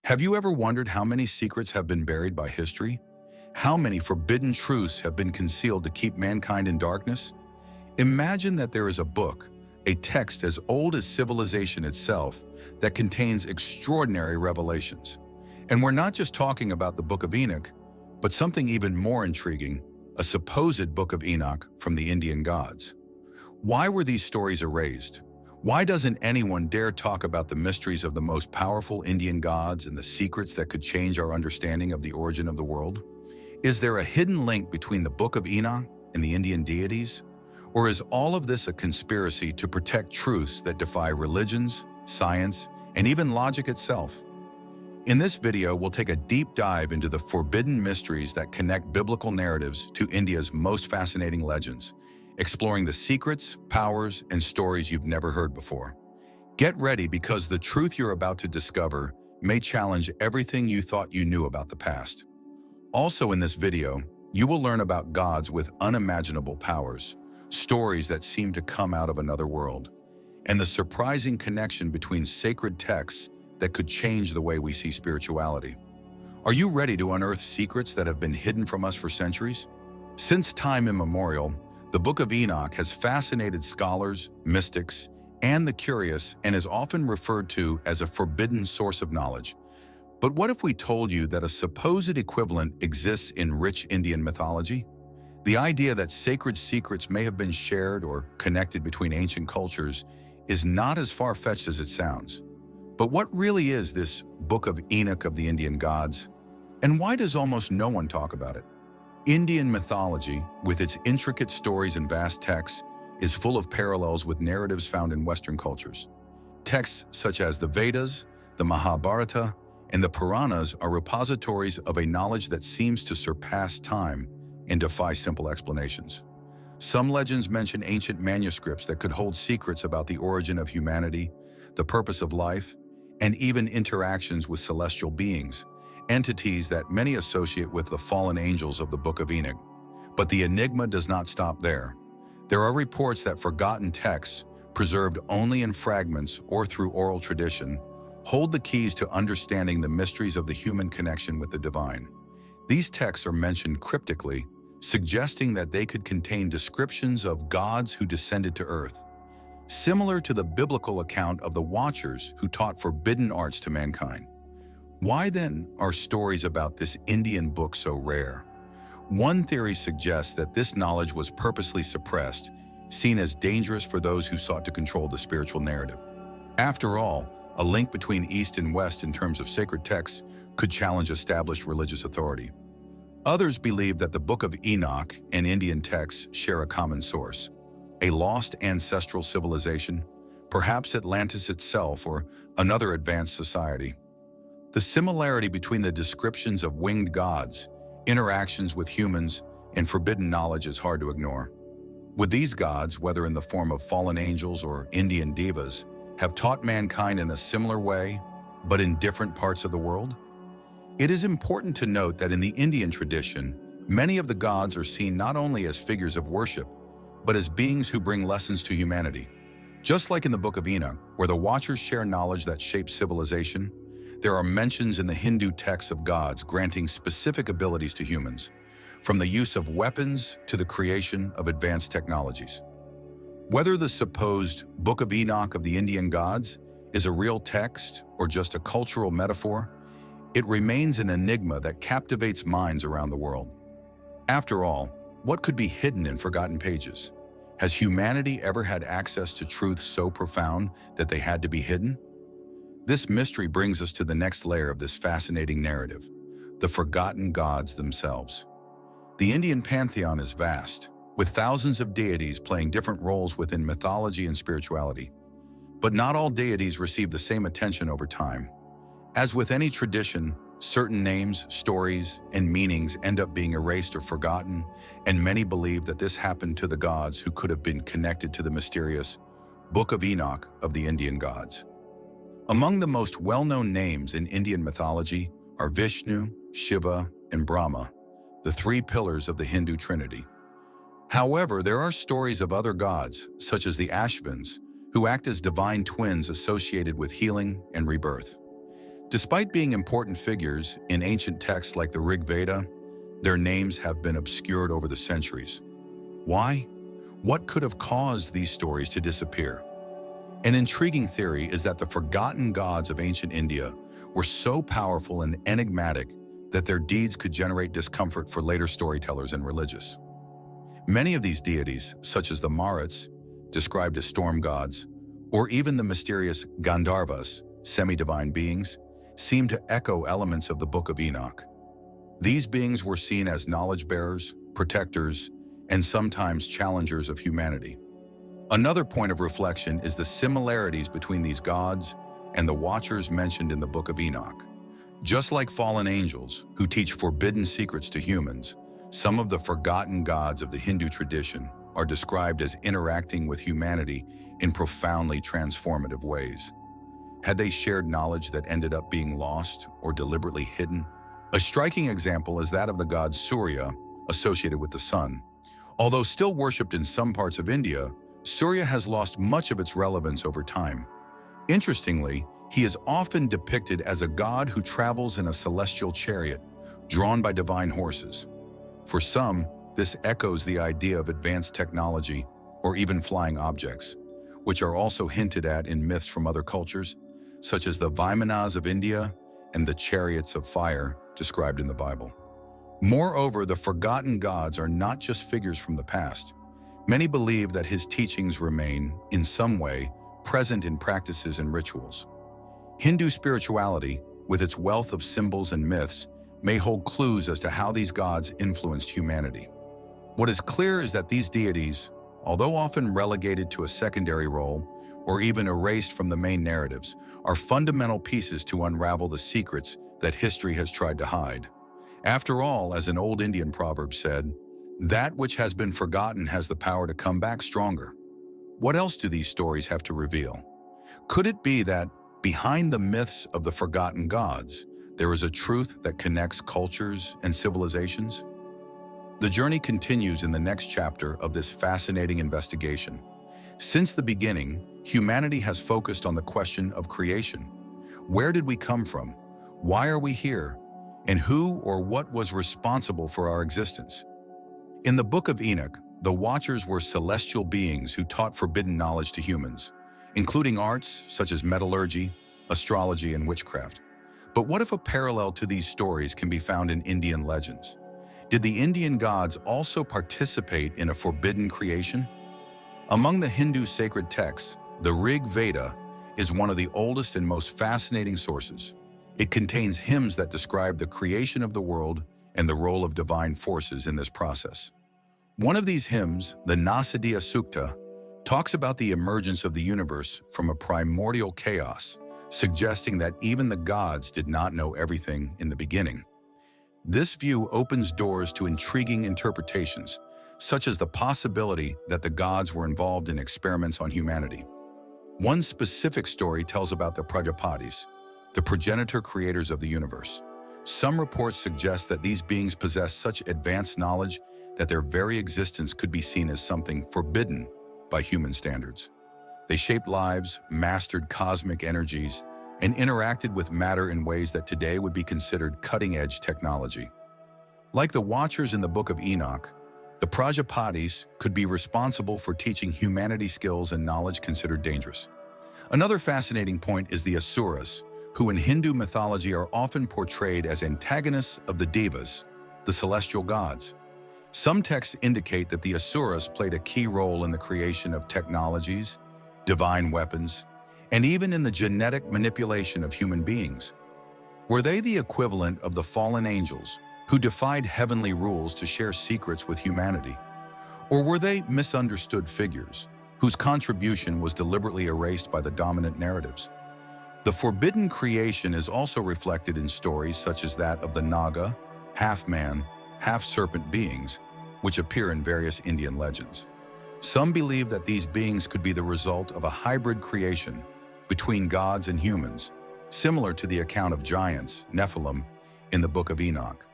Have you ever wondered how many secrets have been buried by history? How many forbidden truths have been concealed to keep mankind in darkness? Imagine that there is a book, a text as old as civilization itself, that contains extraordinary revelations. And we're not just talking about the Book of Enoch, but something even more intriguing, a supposed Book of Enoch from the Indian gods. Why were these stories erased? Why doesn't anyone dare talk about the mysteries of the most powerful Indian gods and the secrets that could change our understanding of the origin of the world? Is there a hidden link between the Book of Enoch and the Indian deities? Or is all of this a conspiracy to protect truths that defy religions, science, and even logic itself? In this video, we'll take a deep dive into the forbidden mysteries that connect biblical narratives to India's most fascinating legends, exploring the secrets, powers, and stories you've never heard before. Get ready, because the truth you're about to discover may challenge everything you thought you knew about the past. Also in this video, you will learn about gods with unimaginable powers, stories that seem to come out of another world, and the surprising connection between sacred texts that could change the way we see spirituality. Are you ready to unearth secrets that have been hidden from us for centuries? Since time immemorial, the Book of Enoch has fascinated scholars, mystics, and the curious, and is often referred to as a forbidden source of knowledge. But what if we told you that a supposed equivalent exists in rich Indian mythology? The idea that sacred secrets may have been shared or connected between ancient cultures is not as far-fetched as it sounds. But what really is this Book of Enoch of the Indian gods? And why does almost no one talk about it? Indian mythology, with its intricate stories and vast texts, is full of parallels with narratives found in Western cultures. Texts such as the Vedas, the Mahabharata, and the Puranas are repositories of a knowledge that seems to surpass time and defy simple explanations. Some legends mention ancient manuscripts that could hold secrets about the origin of humanity, the purpose of life, and even interactions with celestial beings, entities that many associate with the fallen angels of the Book of Enoch. But the enigma does not stop there. There are reports that forgotten texts, preserved only in fragments or through oral tradition, hold the keys to understanding the mysteries of the human connection with the divine. These texts are mentioned cryptically, suggesting that they could contain descriptions of gods who descended to earth, similar to the biblical account of the Watchers who taught forbidden arts to mankind. Why then are stories about this Indian book so rare? One theory suggests that this knowledge was purposely suppressed, seen as dangerous for those who sought to control the spiritual narrative. After all, a link between East and West in terms of sacred texts could challenge established religious authority. Others believe that the Book of Enoch and Indian texts share a common source, a lost ancestral civilization, perhaps Atlantis itself or another advanced society. The similarity between the descriptions of winged gods, interactions with humans, and forbidden knowledge is hard to ignore. Would these gods, whether in the form of fallen angels or Indian divas, have taught mankind in a similar way, but in different parts of the world? It is important to note that in the Indian tradition, many of the gods are seen not only as figures of worship, but as beings who bring lessons to humanity. Just like in the Book of Enoch, where the Watchers share knowledge that shapes civilization, there are mentions in the Hindu texts of gods granting specific abilities to humans, from the use of weapons to the creation of advanced technologies. Whether the supposed Book of Enoch of the Indian gods is a real text or just a cultural metaphor, it remains an enigma that captivates minds around the world. After all, what could be hidden in forgotten pages? Has humanity ever had access to truths so profound that they had to be hidden? This mystery brings us to the next layer of this fascinating narrative, the forgotten gods themselves. The Indian pantheon is vast, with thousands of deities playing different roles within mythology and spirituality. But not all deities receive the same attention over time. As with any tradition, certain names, stories, and meanings end up being erased or forgotten, and many believe that this happened to the gods who could have been connected to the mysterious Book of Enoch of the Indian gods. Among the most well-known names in Indian mythology are Vishnu, Shiva, and Brahma, the three pillars of the Hindu Trinity. However, there are stories of other gods, such as the Ashvins, who act as divine twins associated with healing and rebirth. Despite being important figures in ancient texts like the Rig Veda, their names have been obscured over the centuries. Why? What could have caused these stories to disappear? An intriguing theory is that the forgotten gods of ancient India were so powerful and enigmatic that their deeds could generate discomfort for later storytellers and religious. Many of these deities, such as the Maruts, described as storm gods, or even the mysterious Gandharvas, semi-divine beings, seem to echo elements of the Book of Enoch. These beings were seen as knowledge-bearers, protectors, and sometimes challengers of humanity. Another point of reflection is the similarities between these gods and the Watchers mentioned in the Book of Enoch. Just like fallen angels, who teach forbidden secrets to humans, some of the forgotten gods of the Hindu tradition are described as interacting with humanity in profoundly transformative ways. Had they shared knowledge that ended up being lost or deliberately hidden? A striking example is that of the god Surya, associated with the sun. Although still worshipped in some parts of India, Surya has lost much of its relevance over time. Interestingly, he is often depicted as a god who travels in a celestial chariot, drawn by divine horses. For some, this echoes the idea of advanced technology or even flying objects, which are also hinted at in myths from other cultures, such as the Vimanas of India and the chariots of fire described in the Bible. Moreover, the forgotten gods are not just figures from the past. Many believe that his teachings remain, in some way, present in practices and rituals. Hindu spirituality, with its wealth of symbols and myths, may hold clues as to how these gods influenced humanity. What is clear is that these deities, although often relegated to a secondary role or even erased from the main narratives, are fundamental pieces to unravel the secrets that history has tried to hide. After all, as an old Indian proverb said, that which has been forgotten has the power to come back stronger. What else do these stories have to reveal? Could it be that, behind the myths of the forgotten gods, there is a truth that connects cultures and civilizations? The journey continues in the next chapter of this fascinating investigation. Since the beginning, humanity has focused on the question of creation. Where did we come from? Why are we here? And who or what was responsible for our existence? In the Book of Enoch, the Watchers were celestial beings who taught forbidden knowledge to humans, including arts such as metallurgy, astrology, and witchcraft. But what if a parallel to these stories can be found in Indian legends? Did the Indian gods also participate in a forbidden creation? Among the Hindu sacred texts, the Rig Veda is one of the oldest and most fascinating sources. It contains hymns that describe the creation of the world and the role of divine forces in this process. One of these hymns, the Nasadiya Sukta, talks about the emergence of the universe from a primordial chaos, suggesting that even the gods did not know everything in the beginning. This view opens doors to intriguing interpretations, such as the possibility that the gods were involved in experiments on humanity. One specific story tells about the Prajapatis, the progenitor creators of the universe. Some reports suggest that these beings possess such advanced knowledge that their very existence could be seen as something forbidden by human standards. They shaped lives, mastered cosmic energies, and interacted with matter in ways that today would be considered cutting-edge technology. Like the Watchers in the Book of Enoch, the Prajapatis could be responsible for teaching humanity skills and knowledge considered dangerous. Another fascinating point is the Asuras, who in Hindu mythology are often portrayed as antagonists of the Devas, the celestial gods. Some texts indicate that the Asuras played a key role in the creation of technologies, divine weapons, and even in the genetic manipulation of human beings. Were they the equivalent of the fallen angels who defied heavenly rules to share secrets with humanity? Or were they misunderstood figures whose contribution was deliberately erased by the dominant narratives? The forbidden creation is also reflected in stories such as that of the Naga, half-man, half-serpent beings, which appear in various Indian legends. Some believe that these beings could be the result of a hybrid creation between gods and humans, similar to the account of giants, Nephilim, in the Book of Enoch.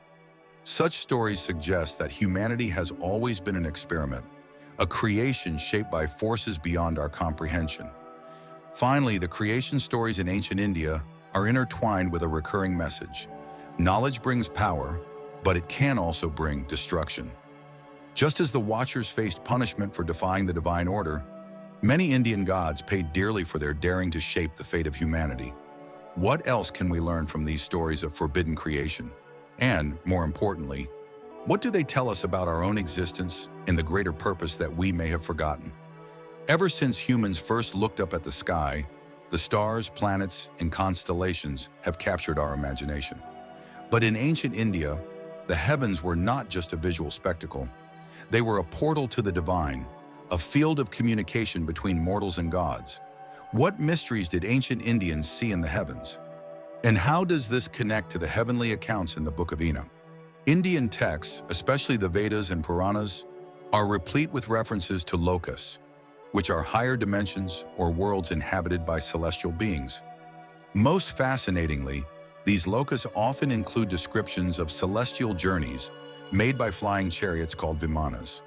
Such stories suggest that humanity has always been an experiment, a creation shaped by forces beyond our comprehension. Finally, the creation stories in ancient India are intertwined with a recurring message. Knowledge brings power, but it can also bring destruction. Just as the Watchers faced punishment for defying the divine order, many Indian gods paid dearly for their daring to shape the fate of humanity. What else can we learn from these stories of forbidden creation? And, more importantly, what do they tell us about our own existence and the greater purpose that we may have forgotten? Ever since humans first looked up at the sky, the stars, planets, and constellations have captured our imagination. But in ancient India, the heavens were not just a visual spectacle. They were a portal to the divine, a field of communication between mortals and gods. What mysteries did ancient Indians see in the heavens? And how does this connect to the heavenly accounts in the Book of Enoch? Indian texts, especially the Vedas and Puranas, are replete with references to lokas, which are higher dimensions or worlds inhabited by celestial beings. Most fascinatingly, these lokas often include descriptions of celestial journeys made by flying chariots called vimanas.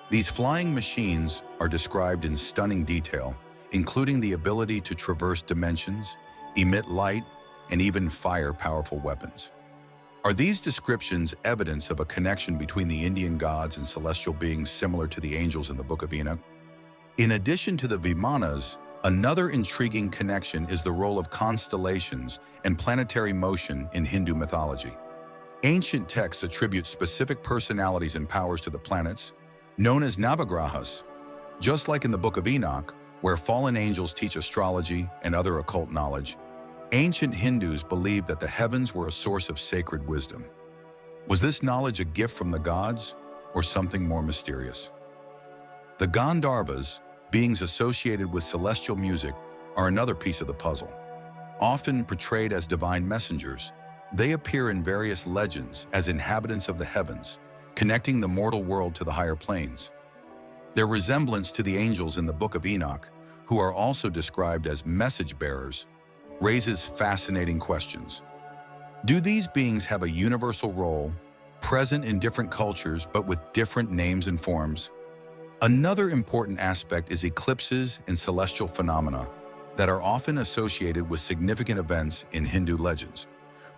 These flying machines are described in stunning detail, including the ability to traverse dimensions, emit light, and even fire powerful weapons. Are these descriptions evidence of a connection between the Indian gods and celestial beings similar to the angels in the Book of Enoch? In addition to the vimanas, another intriguing connection is the role of constellations and planetary motion in Hindu mythology. Ancient texts attribute specific personalities and powers to the planets, known as navagrahas. Just like in the Book of Enoch, where fallen angels teach astrology and other occult knowledge, ancient Hindus believed that the heavens were a source of sacred wisdom. Was this knowledge a gift from the gods or something more mysterious? The Gandharvas, beings associated with celestial music, are another piece of the puzzle. Often portrayed as divine messengers, they appear in various legends as inhabitants of the heavens, connecting the mortal world to the higher planes. Their resemblance to the angels in the Book of Enoch, who are also described as message bearers, raises fascinating questions. Do these beings have a universal role, present in different cultures but with different names and forms? Another important aspect is eclipses and celestial phenomena that are often associated with significant events in Hindu legends.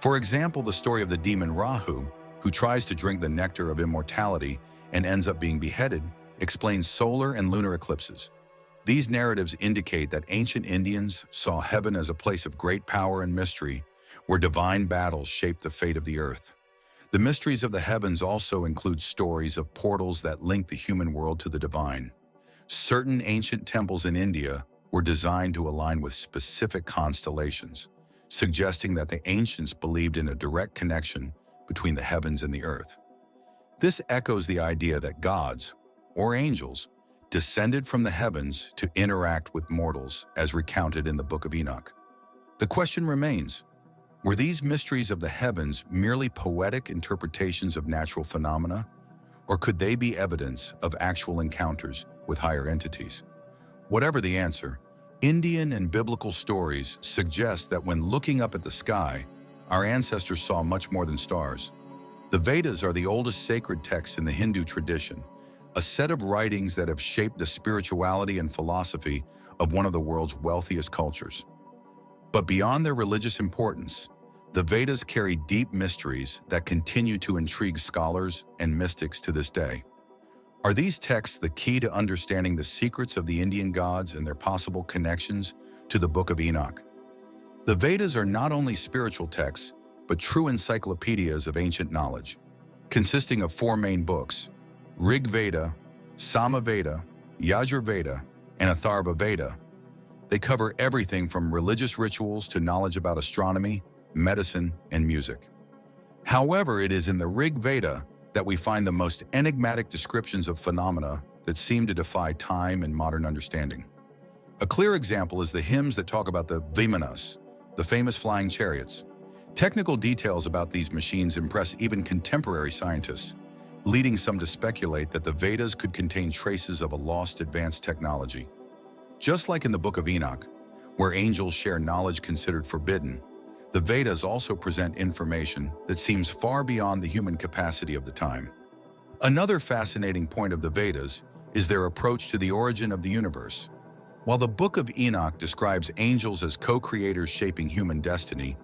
For example, the story of the demon Rahu, who tries to drink the nectar of immortality and ends up being beheaded, explains solar and lunar eclipses. These narratives indicate that ancient Indians saw heaven as a place of great power and mystery, where divine battles shaped the fate of the earth. The mysteries of the heavens also include stories of portals that link the human world to the divine. Certain ancient temples in India were designed to align with specific constellations, suggesting that the ancients believed in a direct connection between the heavens and the earth. This echoes the idea that gods, or angels, descended from the heavens to interact with mortals, as recounted in the Book of Enoch. The question remains, were these mysteries of the heavens merely poetic interpretations of natural phenomena, or could they be evidence of actual encounters with higher entities? Whatever the answer, Indian and biblical stories suggest that when looking up at the sky, our ancestors saw much more than stars. The Vedas are the oldest sacred texts in the Hindu tradition, a set of writings that have shaped the spirituality and philosophy of one of the world's wealthiest cultures. But beyond their religious importance, the Vedas carry deep mysteries that continue to intrigue scholars and mystics to this day. Are these texts the key to understanding the secrets of the Indian gods and their possible connections to the Book of Enoch? The Vedas are not only spiritual texts, but true encyclopedias of ancient knowledge. Consisting of 4 main books, Rig Veda, Sama Veda, Yajur Veda, and Atharva Veda, they cover everything from religious rituals to knowledge about astronomy, medicine, and music. However, it is in the Rig Veda that we find the most enigmatic descriptions of phenomena that seem to defy time and modern understanding. A clear example is the hymns that talk about the Vimanas, the famous flying chariots. Technical details about these machines impress even contemporary scientists, leading some to speculate that the Vedas could contain traces of a lost advanced technology. Just like in the Book of Enoch, where angels share knowledge considered forbidden, the Vedas also present information that seems far beyond the human capacity of the time. Another fascinating point of the Vedas is their approach to the origin of the universe. While the Book of Enoch describes angels as co-creators shaping human destiny,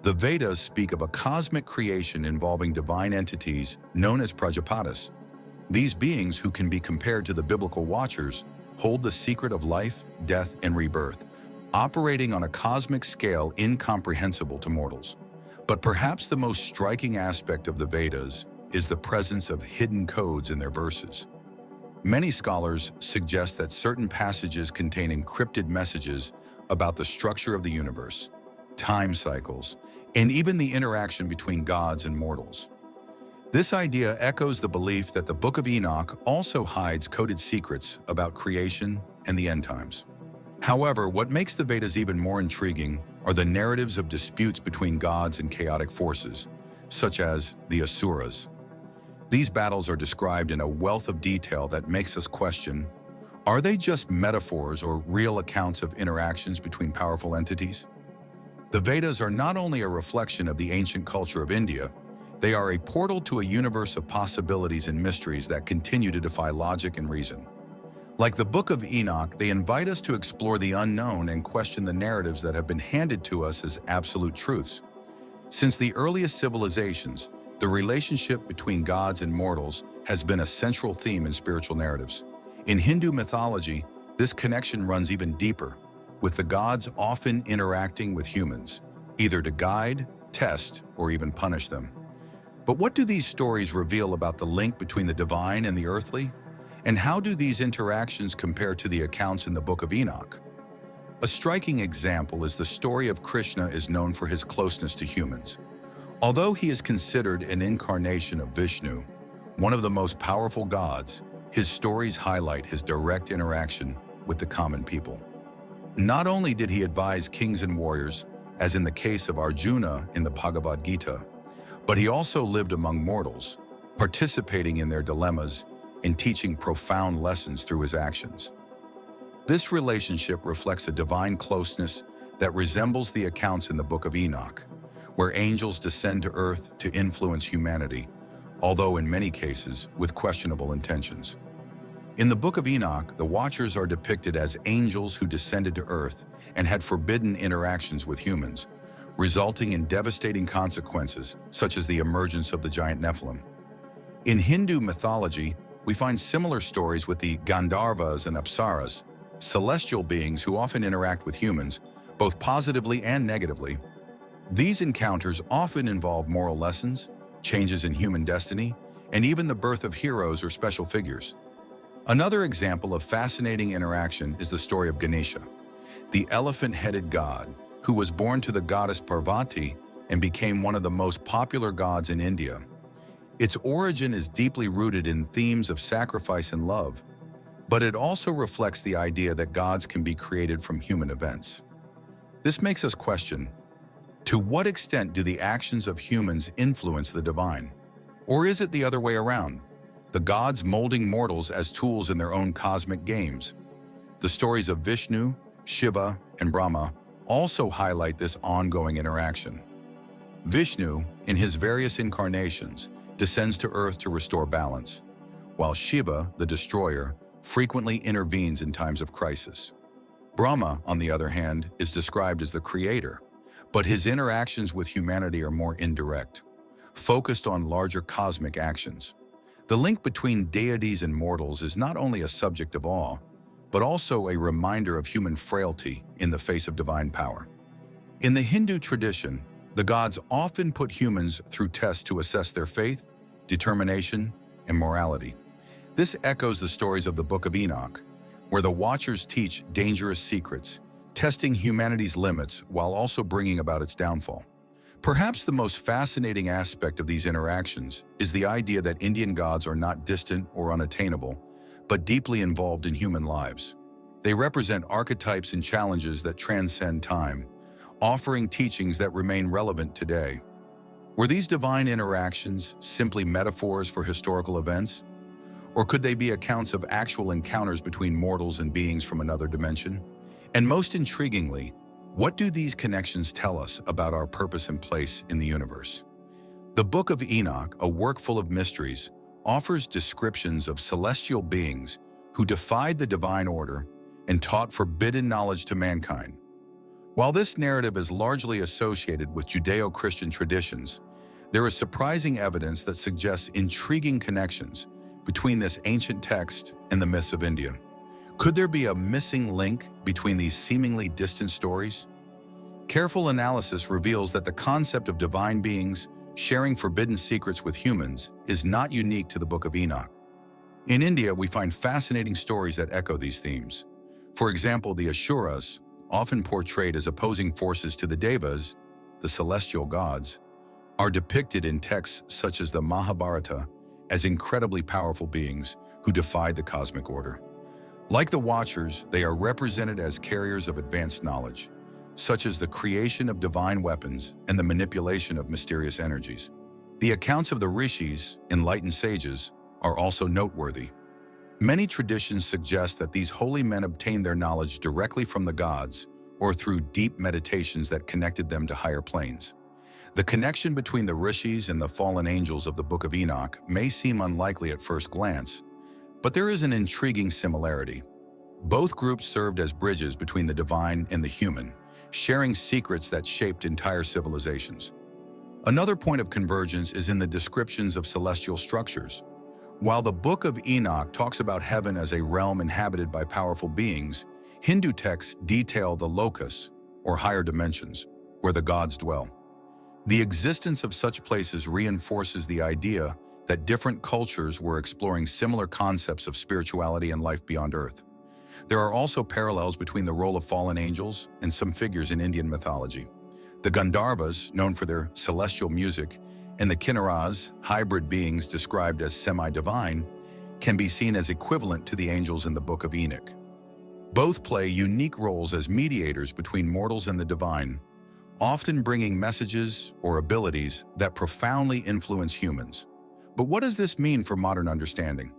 the Vedas speak of a cosmic creation involving divine entities known as Prajapatis. These beings, who can be compared to the biblical watchers, hold the secret of life, death, and rebirth, operating on a cosmic scale incomprehensible to mortals. But perhaps the most striking aspect of the Vedas is the presence of hidden codes in their verses. Many scholars suggest that certain passages contain encrypted messages about the structure of the universe, time cycles, and even the interaction between gods and mortals. This idea echoes the belief that the Book of Enoch also hides coded secrets about creation and the end times. However, what makes the Vedas even more intriguing are the narratives of disputes between gods and chaotic forces, such as the Asuras. These battles are described in a wealth of detail that makes us question, are they just metaphors or real accounts of interactions between powerful entities? The Vedas are not only a reflection of the ancient culture of India, they are a portal to a universe of possibilities and mysteries that continue to defy logic and reason. Like the Book of Enoch, they invite us to explore the unknown and question the narratives that have been handed to us as absolute truths. Since the earliest civilizations, the relationship between gods and mortals has been a central theme in spiritual narratives. In Hindu mythology, this connection runs even deeper, with the gods often interacting with humans, either to guide, test, or even punish them. But what do these stories reveal about the link between the divine and the earthly? And how do these interactions compare to the accounts in the Book of Enoch? A striking example is the story of Krishna is known for his closeness to humans. Although he is considered an incarnation of Vishnu, one of the most powerful gods, his stories highlight his direct interaction with the common people. Not only did he advise kings and warriors, as in the case of Arjuna in the Bhagavad Gita, but he also lived among mortals, participating in their dilemmas and teaching profound lessons through his actions. This relationship reflects a divine closeness that resembles the accounts in the Book of Enoch, where angels descend to earth to influence humanity, although in many cases with questionable intentions. In the Book of Enoch, the Watchers are depicted as angels who descended to earth and had forbidden interactions with humans, resulting in devastating consequences such as the emergence of the giant Nephilim. In Hindu mythology, we find similar stories with the Gandharvas and Apsaras, celestial beings who often interact with humans, both positively and negatively. These encounters often involve moral lessons, changes in human destiny, and even the birth of heroes or special figures. Another example of fascinating interaction is the story of Ganesha, the elephant-headed god who was born to the goddess Parvati and became one of the most popular gods in India. Its origin is deeply rooted in themes of sacrifice and love, but it also reflects the idea that gods can be created from human events. This makes us question, to what extent do the actions of humans influence the divine? Or is it the other way around, the gods molding mortals as tools in their own cosmic games? The stories of Vishnu, Shiva, and Brahma also highlight this ongoing interaction. Vishnu, in his various incarnations, descends to earth to restore balance, while Shiva, the destroyer, frequently intervenes in times of crisis. Brahma, on the other hand, is described as the creator, but his interactions with humanity are more indirect, focused on larger cosmic actions. The link between deities and mortals is not only a subject of awe, but also a reminder of human frailty in the face of divine power. In the Hindu tradition, the gods often put humans through tests to assess their faith, determination, and morality. This echoes the stories of the Book of Enoch, where the Watchers teach dangerous secrets, testing humanity's limits while also bringing about its downfall. Perhaps the most fascinating aspect of these interactions is the idea that Indian gods are not distant or unattainable, but deeply involved in human lives. They represent archetypes and challenges that transcend time, offering teachings that remain relevant today. Were these divine interactions simply metaphors for historical events? Or could they be accounts of actual encounters between mortals and beings from another dimension? And most intriguingly, what do these connections tell us about our purpose and place in the universe? The Book of Enoch, a work full of mysteries, offers descriptions of celestial beings who defied the divine order and taught forbidden knowledge to mankind. While this narrative is largely associated with Judeo-Christian traditions, there is surprising evidence that suggests intriguing connections between this ancient text and the myths of India. Could there be a missing link between these seemingly distant stories? Careful analysis reveals that the concept of divine beings sharing forbidden secrets with humans is not unique to the Book of Enoch. In India, we find fascinating stories that echo these themes. For example, the Asuras, often portrayed as opposing forces to the Devas, the celestial gods, are depicted in texts such as the Mahabharata as incredibly powerful beings who defied the cosmic order. Like the Watchers, they are represented as carriers of advanced knowledge, such as the creation of divine weapons and the manipulation of mysterious energies. The accounts of the Rishis, enlightened sages, are also noteworthy. Many traditions suggest that these holy men obtained their knowledge directly from the gods or through deep meditations that connected them to higher planes. The connection between the Rishis and the fallen angels of the Book of Enoch may seem unlikely at first glance, but there is an intriguing similarity. Both groups served as bridges between the divine and the human, sharing secrets that shaped entire civilizations. Another point of convergence is in the descriptions of celestial structures. While the Book of Enoch talks about heaven as a realm inhabited by powerful beings, Hindu texts detail the lokus, or higher dimensions, where the gods dwell. The existence of such places reinforces the idea that different cultures were exploring similar concepts of spirituality and life beyond Earth. There are also parallels between the role of fallen angels and some figures in Indian mythology. The Gandharvas, known for their celestial music, and the Kinnaras, hybrid beings described as semi-divine, can be seen as equivalent to the angels in the Book of Enoch. Both play unique roles as mediators between mortals and the divine, often bringing messages or abilities that profoundly influence humans. But what does this mean for modern understanding?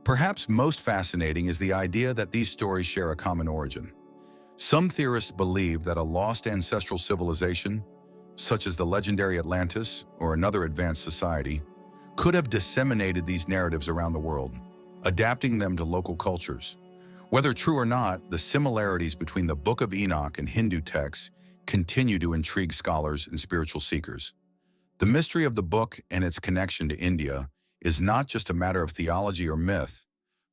Perhaps most fascinating is the idea that these stories share a common origin. Some theorists believe that a lost ancestral civilization, such as the legendary Atlantis or another advanced society, could have disseminated these narratives around the world, adapting them to local cultures. Whether true or not, the similarities between the Book of Enoch and Hindu texts continue to intrigue scholars and spiritual seekers. The mystery of the book and its connection to India is not just a matter of theology or myth,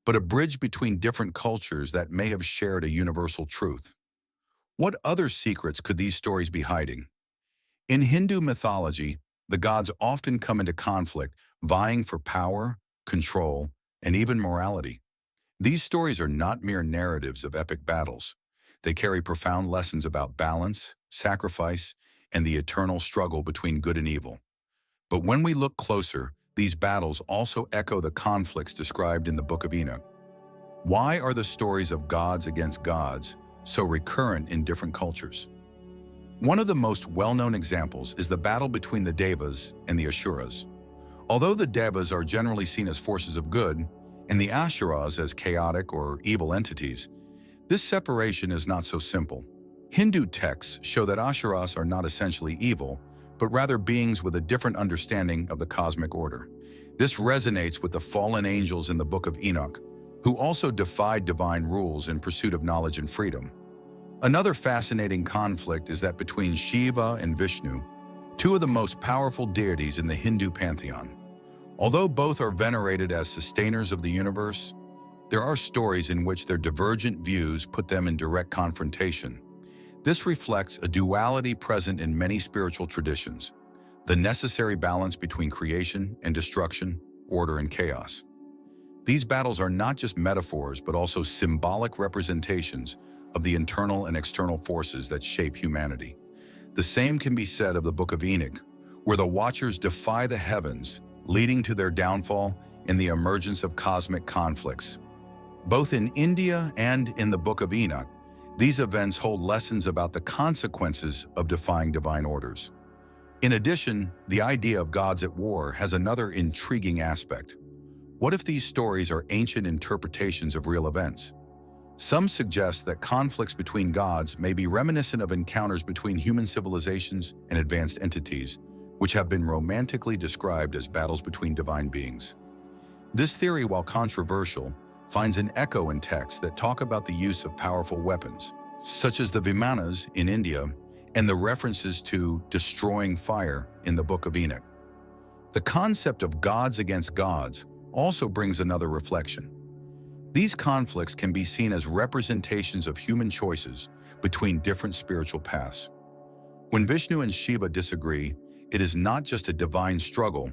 but a bridge between different cultures that may have shared a universal truth. What other secrets could these stories be hiding? In Hindu mythology, the gods often come into conflict, vying for power, control, and even morality. These stories are not mere narratives of epic battles. They carry profound lessons about balance, sacrifice, and the eternal struggle between good and evil. But when we look closer, these battles also echo the conflicts described in the Book of Enoch. Why are the stories of gods against gods so recurrent in different cultures? One of the most well-known examples is the battle between the Devas and the Asuras. Although the Devas are generally seen as forces of good, and the Asuras as chaotic or evil entities, this separation is not so simple. Hindu texts show that Asuras are not essentially evil, but rather beings with a different understanding of the cosmic order. This resonates with the fallen angels in the Book of Enoch, who also defied divine rules in pursuit of knowledge and freedom. Another fascinating conflict is that between Shiva and Vishnu, two of the most powerful deities in the Hindu pantheon. Although both are venerated as sustainers of the universe, there are stories in which their divergent views put them in direct confrontation. This reflects a duality present in many spiritual traditions, the necessary balance between creation and destruction, order and chaos. These battles are not just metaphors, but also symbolic representations of the internal and external forces that shape humanity. The same can be said of the Book of Enoch, where the Watchers defy the heavens, leading to their downfall and the emergence of cosmic conflicts. Both in India and in the Book of Enoch, these events hold lessons about the consequences of defying divine orders. In addition, the idea of gods at war has another intriguing aspect. What if these stories are ancient interpretations of real events? Some suggest that conflicts between gods may be reminiscent of encounters between human civilizations and advanced entities, which have been romantically described as battles between divine beings. This theory, while controversial, finds an echo in texts that talk about the use of powerful weapons, such as the Vimanas in India and the references to destroying fire in the Book of Enoch. The concept of gods against gods also brings another reflection. These conflicts can be seen as representations of human choices between different spiritual paths. When Vishnu and Shiva disagree, it is not just a divine struggle,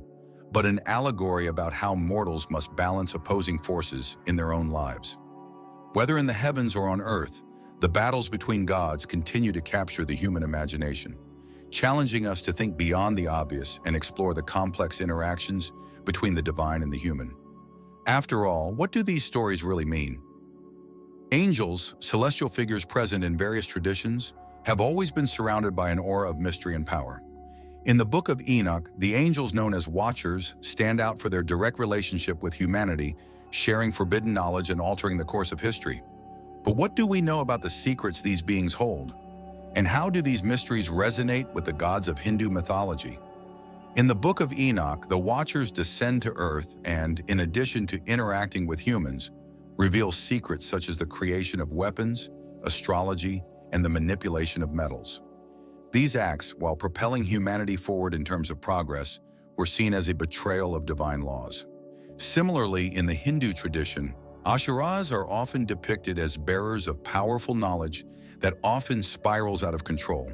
but an allegory about how mortals must balance opposing forces in their own lives. Whether in the heavens or on earth, the battles between gods continue to capture the human imagination, challenging us to think beyond the obvious and explore the complex interactions between the divine and the human. After all, what do these stories really mean? Angels, celestial figures present in various traditions, have always been surrounded by an aura of mystery and power. In the Book of Enoch, the angels known as Watchers stand out for their direct relationship with humanity, sharing forbidden knowledge and altering the course of history. But what do we know about the secrets these beings hold? And how do these mysteries resonate with the gods of Hindu mythology? In the Book of Enoch, the Watchers descend to Earth and, in addition to interacting with humans, reveal secrets such as the creation of weapons, astrology, and the manipulation of metals. These acts, while propelling humanity forward in terms of progress, were seen as a betrayal of divine laws. Similarly, in the Hindu tradition, Asuras are often depicted as bearers of powerful knowledge that often spirals out of control.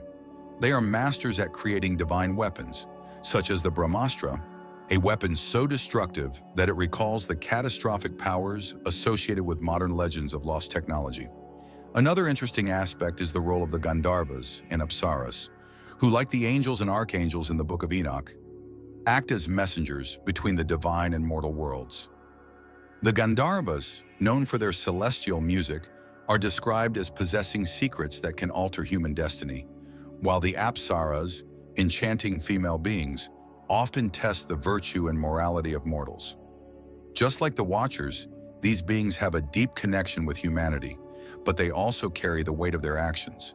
They are masters at creating divine weapons, such as the Brahmastra, a weapon so destructive that it recalls the catastrophic powers associated with modern legends of lost technology. Another interesting aspect is the role of the Gandharvas and Apsaras, who, like the angels and archangels in the Book of Enoch, act as messengers between the divine and mortal worlds. The Gandharvas, known for their celestial music, are described as possessing secrets that can alter human destiny, while the Apsaras, enchanting female beings, often test the virtue and morality of mortals. Just like the Watchers, these beings have a deep connection with humanity, but they also carry the weight of their actions.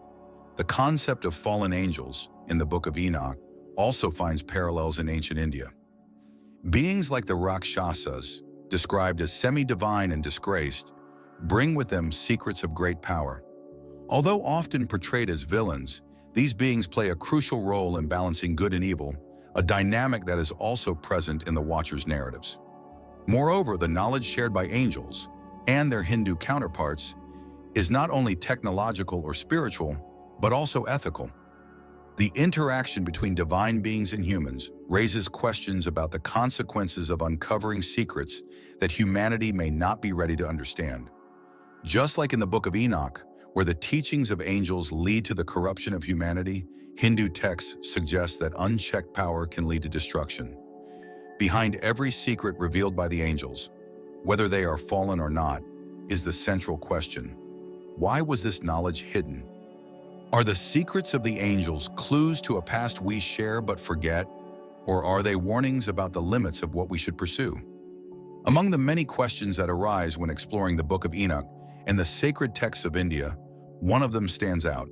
The concept of fallen angels in the Book of Enoch also finds parallels in ancient India. Beings like the Rakshasas, described as semi-divine and disgraced, bring with them secrets of great power. Although often portrayed as villains, these beings play a crucial role in balancing good and evil, a dynamic that is also present in the Watchers' narratives. Moreover, the knowledge shared by angels and their Hindu counterparts is not only technological or spiritual, but also ethical. The interaction between divine beings and humans raises questions about the consequences of uncovering secrets that humanity may not be ready to understand. Just like in the Book of Enoch, where the teachings of angels lead to the corruption of humanity, Hindu texts suggest that unchecked power can lead to destruction. Behind every secret revealed by the angels, whether they are fallen or not, is the central question: why was this knowledge hidden? Are the secrets of the angels clues to a past we share but forget, or are they warnings about the limits of what we should pursue? Among the many questions that arise when exploring the Book of Enoch and the sacred texts of India, one of them stands out.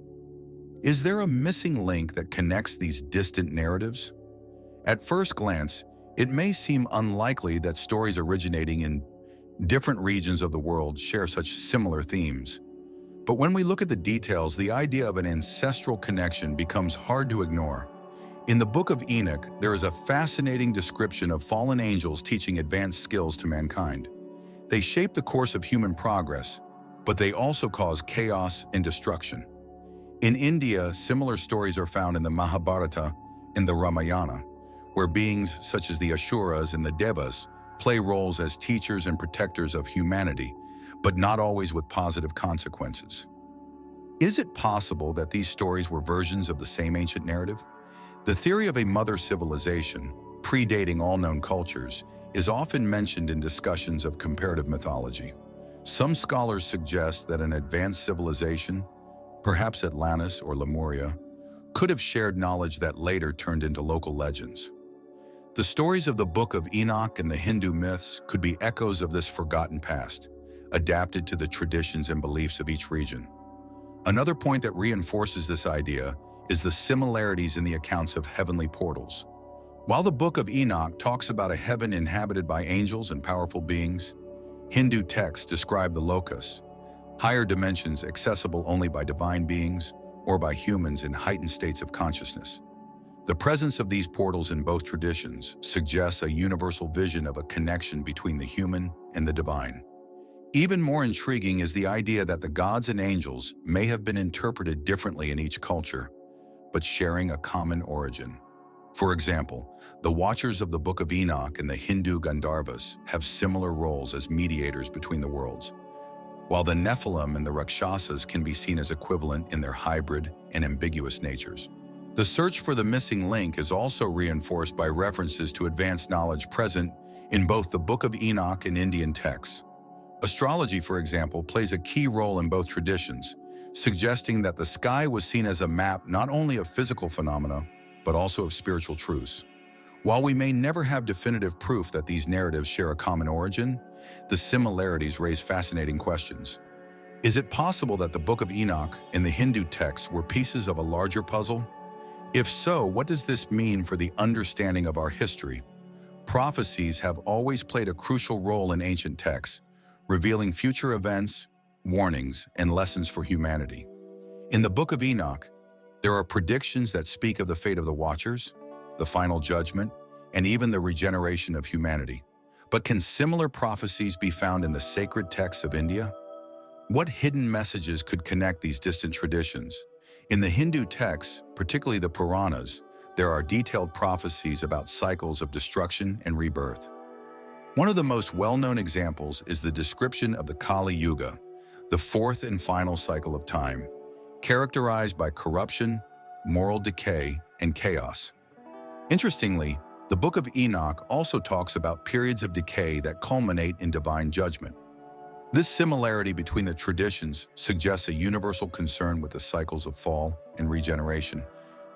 Is there a missing link that connects these distant narratives? At first glance, it may seem unlikely that stories originating in different regions of the world share such similar themes. But when we look at the details, the idea of an ancestral connection becomes hard to ignore. In the Book of Enoch, there is a fascinating description of fallen angels teaching advanced skills to mankind. They shape the course of human progress, but they also cause chaos and destruction. In India, similar stories are found in the Mahabharata and the Ramayana, where beings such as the Asuras and the Devas play roles as teachers and protectors of humanity, but not always with positive consequences. Is it possible that these stories were versions of the same ancient narrative? The theory of a mother civilization, predating all known cultures, is often mentioned in discussions of comparative mythology. Some scholars suggest that an advanced civilization, perhaps Atlantis or Lemuria, could have shared knowledge that later turned into local legends. The stories of the Book of Enoch and the Hindu myths could be echoes of this forgotten past, adapted to the traditions and beliefs of each region. Another point that reinforces this idea is the similarities in the accounts of heavenly portals. While the Book of Enoch talks about a heaven inhabited by angels and powerful beings, Hindu texts describe the lokas, higher dimensions accessible only by divine beings or by humans in heightened states of consciousness. The presence of these portals in both traditions suggests a universal vision of a connection between the human and the divine. Even more intriguing is the idea that the gods and angels may have been interpreted differently in each culture, but sharing a common origin. For example, the Watchers of the Book of Enoch and the Hindu Gandharvas have similar roles as mediators between the worlds, while the Nephilim and the Rakshasas can be seen as equivalent in their hybrid and ambiguous natures. The search for the missing link is also reinforced by references to advanced knowledge present in both the Book of Enoch and Indian texts. Astrology, for example, plays a key role in both traditions, suggesting that the sky was seen as a map not only of physical phenomena, but also of spiritual truths. While we may never have definitive proof that these narratives share a common origin, the similarities raise fascinating questions. Is it possible that the Book of Enoch and the Hindu texts were pieces of a larger puzzle? If so, what does this mean for the understanding of our history? Prophecies have always played a crucial role in ancient texts, revealing future events, warnings, and lessons for humanity. In the Book of Enoch, there are predictions that speak of the fate of the Watchers, the final judgment, and even the regeneration of humanity. But can similar prophecies be found in the sacred texts of India? What hidden messages could connect these distant traditions? In the Hindu texts, particularly the Puranas, there are detailed prophecies about cycles of destruction and rebirth. One of the most well-known examples is the description of the Kali Yuga, the fourth and final cycle of time, characterized by corruption, moral decay, and chaos. Interestingly, the Book of Enoch also talks about periods of decay that culminate in divine judgment. This similarity between the traditions suggests a universal concern with the cycles of fall and regeneration.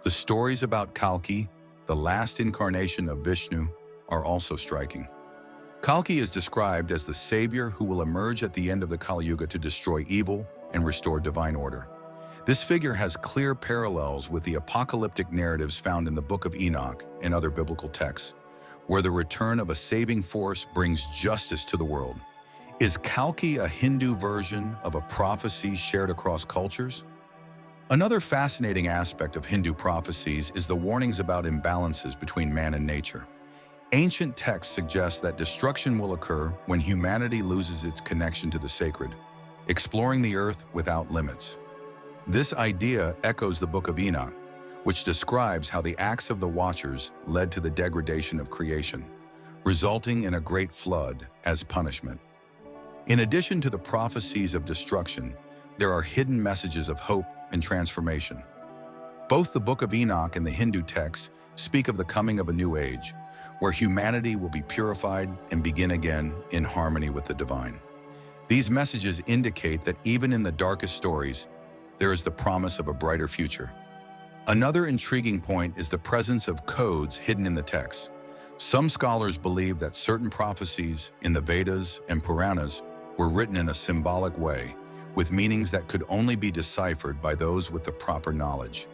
The stories about Kalki, the last incarnation of Vishnu, are also striking. Kalki is described as the savior who will emerge at the end of the Kali Yuga to destroy evil and restore divine order. This figure has clear parallels with the apocalyptic narratives found in the Book of Enoch and other biblical texts, where the return of a saving force brings justice to the world. Is Kalki a Hindu version of a prophecy shared across cultures? Another fascinating aspect of Hindu prophecies is the warnings about imbalances between man and nature. Ancient texts suggest that destruction will occur when humanity loses its connection to the sacred, exploring the earth without limits. This idea echoes the Book of Enoch, which describes how the acts of the Watchers led to the degradation of creation, resulting in a great flood as punishment. In addition to the prophecies of destruction, there are hidden messages of hope and transformation. Both the Book of Enoch and the Hindu texts speak of the coming of a new age, where humanity will be purified and begin again in harmony with the divine. These messages indicate that even in the darkest stories, there is the promise of a brighter future. Another intriguing point is the presence of codes hidden in the text. Some scholars believe that certain prophecies in the Vedas and Puranas were written in a symbolic way, with meanings that could only be deciphered by those with the proper knowledge.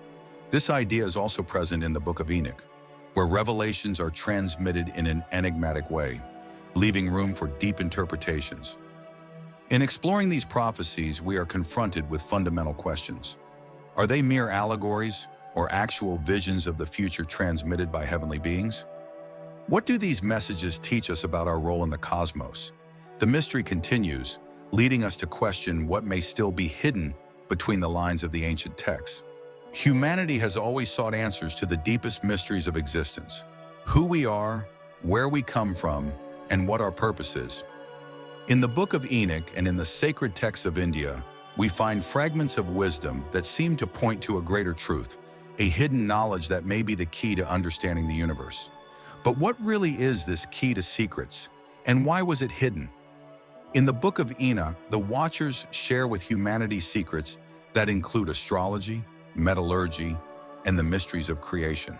This idea is also present in the Book of Enoch, where revelations are transmitted in an enigmatic way, leaving room for deep interpretations. In exploring these prophecies, we are confronted with fundamental questions. Are they mere allegories or actual visions of the future transmitted by heavenly beings? What do these messages teach us about our role in the cosmos? The mystery continues, leading us to question what may still be hidden between the lines of the ancient texts. Humanity has always sought answers to the deepest mysteries of existence: who we are, where we come from, and what our purpose is. In the Book of Enoch and in the sacred texts of India, we find fragments of wisdom that seem to point to a greater truth, a hidden knowledge that may be the key to understanding the universe. But what really is this key to secrets, and why was it hidden? In the Book of Enoch, the Watchers share with humanity secrets that include astrology, metallurgy, and the mysteries of creation.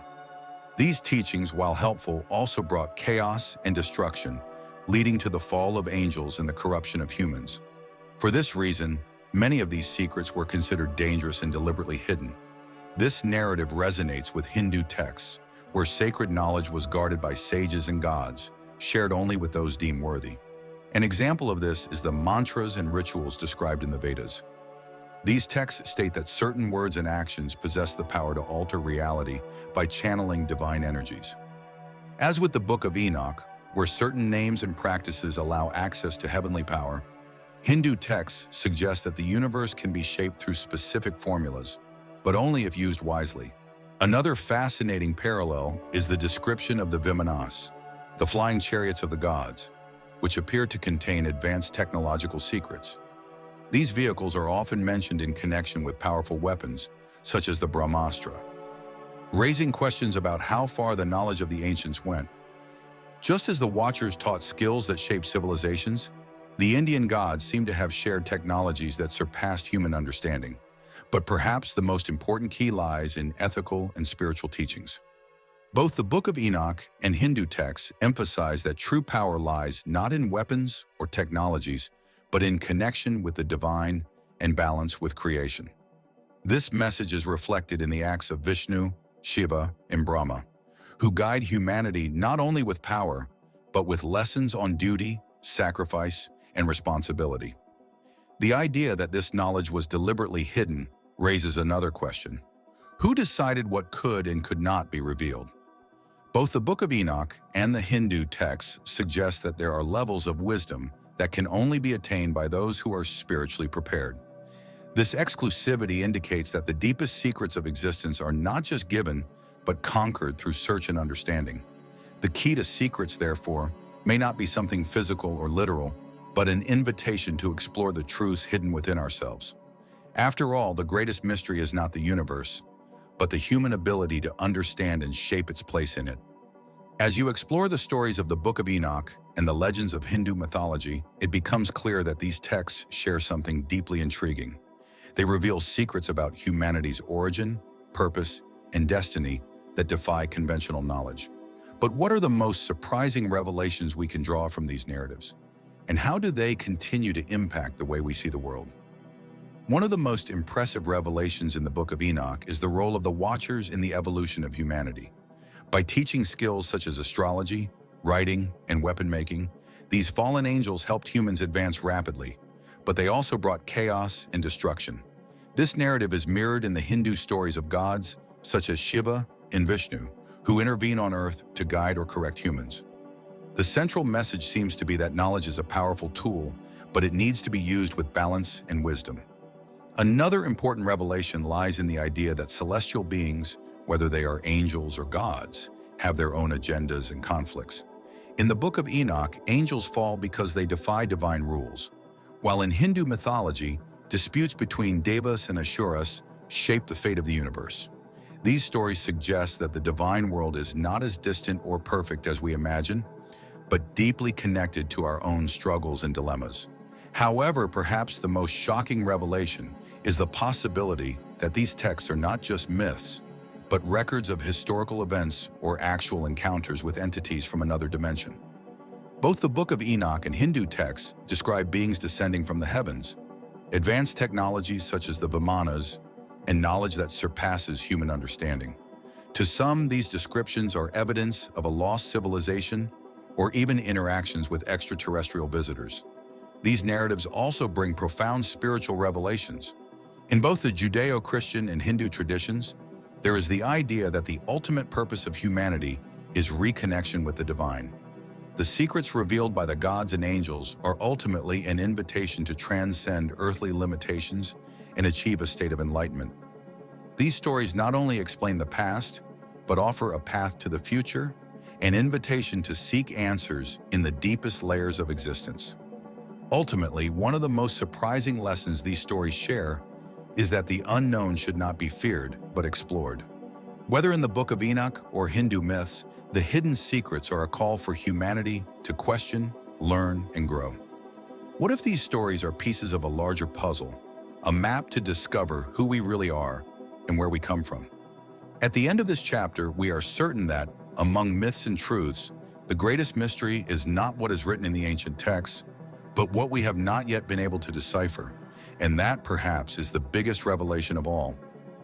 These teachings, while helpful, also brought chaos and destruction, leading to the fall of angels and the corruption of humans. For this reason, many of these secrets were considered dangerous and deliberately hidden. This narrative resonates with Hindu texts, where sacred knowledge was guarded by sages and gods, shared only with those deemed worthy. An example of this is the mantras and rituals described in the Vedas. These texts state that certain words and actions possess the power to alter reality by channeling divine energies. As with the Book of Enoch, where certain names and practices allow access to heavenly power, Hindu texts suggest that the universe can be shaped through specific formulas, but only if used wisely. Another fascinating parallel is the description of the Vimanas, the flying chariots of the gods, which appear to contain advanced technological secrets. These vehicles are often mentioned in connection with powerful weapons, such as the Brahmastra, raising questions about how far the knowledge of the ancients went. Just as the Watchers taught skills that shaped civilizations, the Indian gods seem to have shared technologies that surpassed human understanding. But perhaps the most important key lies in ethical and spiritual teachings. Both the Book of Enoch and Hindu texts emphasize that true power lies not in weapons or technologies, but in connection with the divine and balance with creation. This message is reflected in the acts of Vishnu, Shiva, and Brahma, who guide humanity not only with power, but with lessons on duty, sacrifice, and responsibility. The idea that this knowledge was deliberately hidden raises another question. Who decided what could and could not be revealed? Both the Book of Enoch and the Hindu texts suggest that there are levels of wisdom that can only be attained by those who are spiritually prepared. This exclusivity indicates that the deepest secrets of existence are not just given, but conquered through search and understanding. The key to secrets, therefore, may not be something physical or literal, but an invitation to explore the truths hidden within ourselves. After all, the greatest mystery is not the universe, but the human ability to understand and shape its place in it. As you explore the stories of the Book of Enoch and the legends of Hindu mythology, it becomes clear that these texts share something deeply intriguing. They reveal secrets about humanity's origin, purpose, and destiny that defy conventional knowledge. But what are the most surprising revelations we can draw from these narratives? And how do they continue to impact the way we see the world? One of the most impressive revelations in the Book of Enoch is the role of the Watchers in the evolution of humanity. By teaching skills such as astrology, writing, and weapon-making, these fallen angels helped humans advance rapidly, but they also brought chaos and destruction. This narrative is mirrored in the Hindu stories of gods, such as Shiva and Vishnu, who intervene on Earth to guide or correct humans. The central message seems to be that knowledge is a powerful tool, but it needs to be used with balance and wisdom. Another important revelation lies in the idea that celestial beings, whether they are angels or gods, have their own agendas and conflicts. In the Book of Enoch, angels fall because they defy divine rules, while in Hindu mythology, disputes between Devas and Asuras shape the fate of the universe. These stories suggest that the divine world is not as distant or perfect as we imagine, but deeply connected to our own struggles and dilemmas. However, perhaps the most shocking revelation is the possibility that these texts are not just myths, but records of historical events or actual encounters with entities from another dimension. Both the Book of Enoch and Hindu texts describe beings descending from the heavens, advanced technologies such as the Vimanas, and knowledge that surpasses human understanding. To some, these descriptions are evidence of a lost civilization or even interactions with extraterrestrial visitors. These narratives also bring profound spiritual revelations. In both the Judeo-Christian and Hindu traditions, there is the idea that the ultimate purpose of humanity is reconnection with the divine. The secrets revealed by the gods and angels are ultimately an invitation to transcend earthly limitations and achieve a state of enlightenment. These stories not only explain the past, but offer a path to the future, an invitation to seek answers in the deepest layers of existence. Ultimately, one of the most surprising lessons these stories share is that the unknown should not be feared, but explored. Whether in the Book of Enoch or Hindu myths, the hidden secrets are a call for humanity to question, learn, and grow. What if these stories are pieces of a larger puzzle, a map to discover who we really are and where we come from? At the end of this chapter, we are certain that, among myths and truths, the greatest mystery is not what is written in the ancient texts, but what we have not yet been able to decipher. And that, perhaps, is the biggest revelation of all.